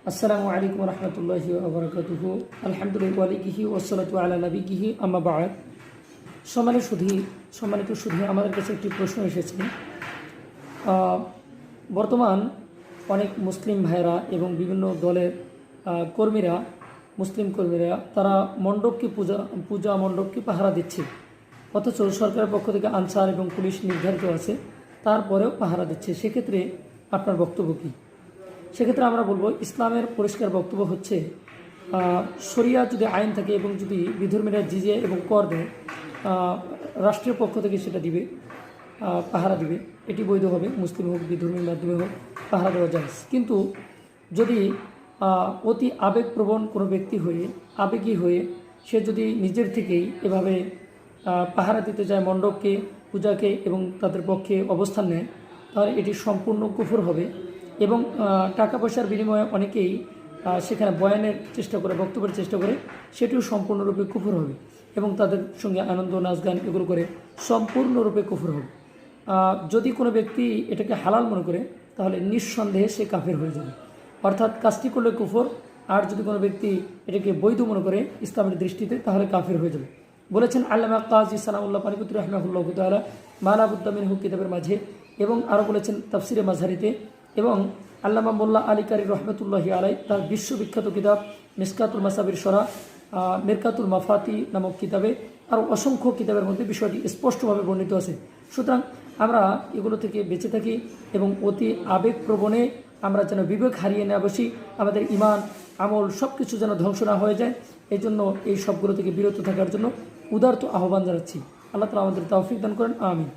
আসসালামু আলাইকুম রহমতুল্লাহি ওবরাকাতুহু। আলহামদুলিল্লাহ ওয়ালিহি ওয়াসসালাতু আলা নবিহি আম্মা বা'দ। সম্মানিত সুধী, আমাদের কাছে একটি প্রশ্ন এসেছে। বর্তমান অনেক মুসলিম ভাইরা এবং বিভিন্ন দলের মুসলিম কর্মীরা তারা পূজা মণ্ডপকে পাহারা দিচ্ছে, অথচ সরকারের পক্ষ থেকে আনসার এবং পুলিশ নির্ধারিত আছে, তারপরেও পাহারা দিচ্ছে। সেক্ষেত্রে আপনার বক্তব্য কী? সেক্ষেত্রে আমরা বলবো, ইসলামের পরিষ্কার বক্তব্য হচ্ছে, শরিয়া যদি আইন থাকে এবং যদি বিধর্মীরা জিজিয়া এবং কর দেয়, রাষ্ট্রীয় পক্ষ থেকে সেটা দিবে, পাহারা দিবে, এটি বৈধ হবে। মুসলিম হোক বিধর্মীর মাধ্যমে হোক পাহারা দেওয়া যায়। কিন্তু যদি অতি আবেগপ্রবণ কোনো ব্যক্তি আবেগী হয়ে সে যদি নিজের থেকেই এভাবে পাহারা দিতে যায় মণ্ডপকে, পূজাকে, এবং তাদের পক্ষে অবস্থান নেয়, তাহলে এটি সম্পূর্ণ কুফর হবে। এবং টাকা পয়সার বিনিময়ে অনেকেই সেখানে বয়ানের চেষ্টা করে, বক্তব্যের চেষ্টা করে, সেটিও সম্পূর্ণরূপে কুফর হবে। এবং তাদের সঙ্গে আনন্দ নাচ গান এগুলো করে সম্পূর্ণরূপে কুফর হবে। যদি কোনো ব্যক্তি এটাকে হালাল মনে করে, তাহলে নিঃসন্দেহে সে কাফের হয়ে যাবে, অর্থাৎ কাজটি করলে কুফর। আর যদি কোনো ব্যক্তি এটাকে বৈধ মনে করে ইসলামের দৃষ্টিতে, তাহলে কাফের হয়ে যাবে। বলেছেন আল্লামা কাজী সানাউল্লাহ পানিপতি রাহমাহুল্লাহ তাআলা মালাবুদ্দা মিনহু কিতাবের মাঝে, এবং আরও বলেছেন তাফসিরে মাঝহারিতে, এবং আল্লামা মোল্লা আলী কারি রহমতুল্লাহি আলাই তার বিশ্ববিখ্যাত কিতাব মিসকাতুল মাসাবির শরা, মিরকাতুল মাফাতি নামক কিতাবে, আর অসংখ্য কিতাবের মধ্যে বিষয়টি স্পষ্টভাবে বর্ণিত আছে। সুতরাং আমরা এগুলো থেকে বেঁচে থাকি এবং অতি আবেগপ্রবণে আমরা যেন বিবেক হারিয়ে না বসি, আমাদের ইমান আমল সব কিছু যেন ধ্বংস না হয়ে যায়। এই জন্য এই সবগুলো থেকে বিরত থাকার জন্য উদারত আহ্বান জানাচ্ছি। আল্লাহ তাআলা আমাদের তৌফিক দান করেন, আমিন।